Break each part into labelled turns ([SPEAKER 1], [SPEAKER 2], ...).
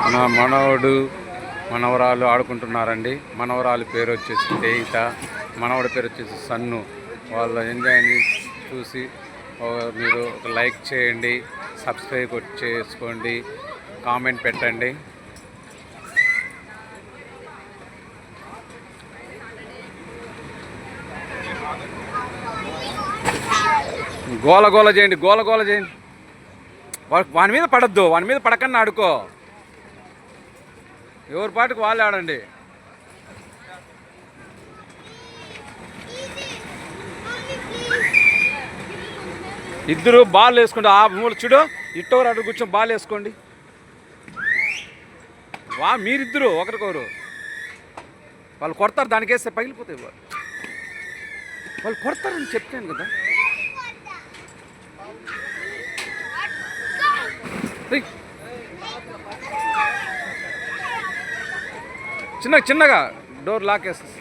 [SPEAKER 1] మన మనవడు మనవరాలు ఆడుకుంటున్నారండి. మనవరాలు పేరు వచ్చేసి తేయిత, మనవడి పేరు వచ్చేసి సన్ను. వాళ్ళ ఎంజాయ్ని చూసి మీరు ఒక లైక్ చేయండి, సబ్స్క్రైబ్ చేసుకోండి, కామెంట్ పెట్టండి. గోల గోల చేయండి, గోల గోల చేయండి. వాని మీద పడద్దు, వాని మీద పడకన్నా ఆడుకో. ఎవరి పాటికి వాళ్ళే ఆడండి. ఇద్దరు బాల్ వేసుకోండి. ఆ మూల చూడు, ఇట్టోరు అటు కూర్చొని బాల్ వేసుకోండి. మీరిద్దరు ఒకరికొకరు వాళ్ళు కొడతారు, దానికి వేస్తే పగిలిపోతాయి. వాళ్ళు కొడతారని చెప్తాను కదా. చిన్నగా చిన్నగా డోర్ లాక్ వేస్తుంది.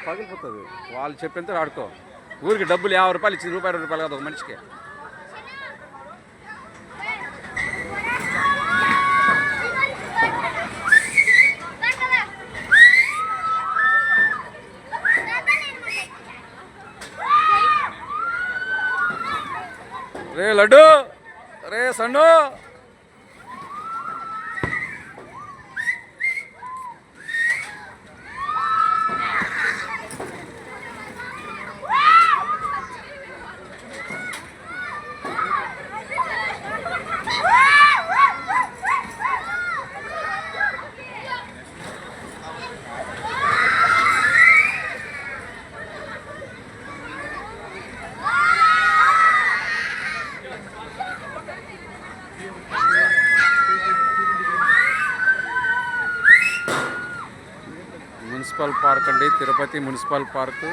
[SPEAKER 1] పగిలిపోతుంది. వాళ్ళు చెప్పేంత ఆడుకో. ఊరికి డబ్బులు 50 రూపాయలు ఇచ్చింది, ₹20 కాదు ఒక మనిషికి. రే లడ్డు, రే సన్ను, మున్సిపల్ పార్క్ అండి, తిరుపతి మున్సిపల్ పార్కు.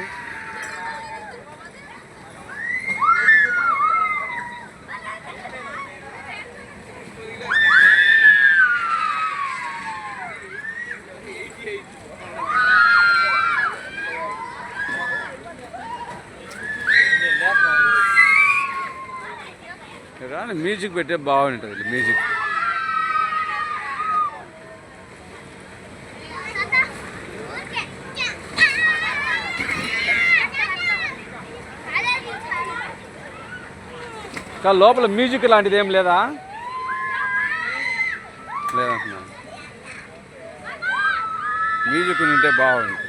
[SPEAKER 1] మ్యూజిక్ పెట్టే బాగుంటుంది. మ్యూజిక్ కానీ లోపల మ్యూజిక్ లాంటిది ఏం లేదా? లేదంటున్నా. మ్యూజిక్ ఉంటే బాగుంటుంది.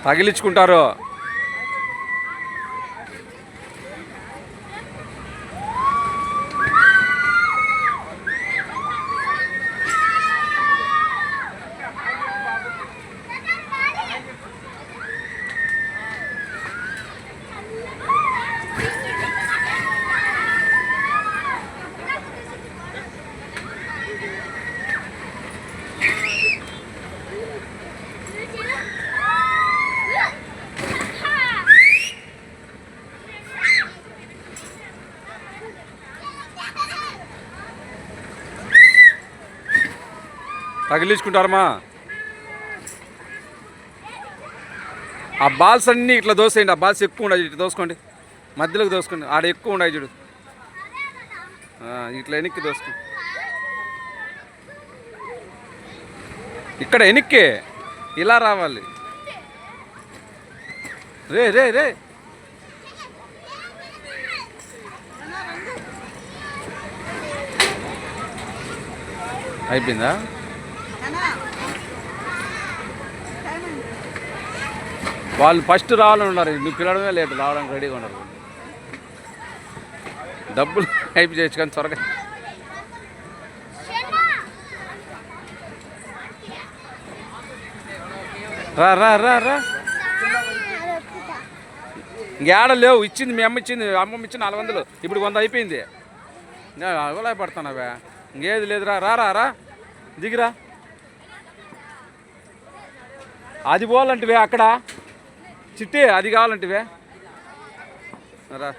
[SPEAKER 1] తగిలించుకుంటారు. తగిలించుకుంటారమ్మా. ఆ బాల్స్ అన్నీ ఇట్లా దోసేయండి. ఆ బాల్స్ ఎక్కువ ఉన్నాయి, ఇట్లా దోసుకోండి. మధ్యలోకి దోసుకోండి. ఆడ ఎక్కువ ఉన్నాయి చూడు, ఇట్లా వెనక్కి దోసుకోండి. ఇక్కడ వెనక్కి ఇలా రావాలి. రే రే రే అయిపోయిందా? వాళ్ళు ఫస్ట్ రావాలని ఉన్నారు, నువ్వు పిలవడమే లేట్, రావడానికి రెడీగా ఉన్నారు. డబ్బులు అయిపోయి చేయొచ్చు కానీ త్వరగా. రా రా రా రా. ఇంకేడ లేవు, ఇచ్చింది మీ అమ్మ ఇచ్చింది, అమ్మమ్మ ఇచ్చింది 400, ఇప్పుడు 100 అయిపోయింది. అవలా పడుతున్నావే, ఇంకేది లేదురా. రా రా రా దిగిరా. అది పోవాలంటివే అక్కడ చిట్టి, అది కావాలంటివే రా.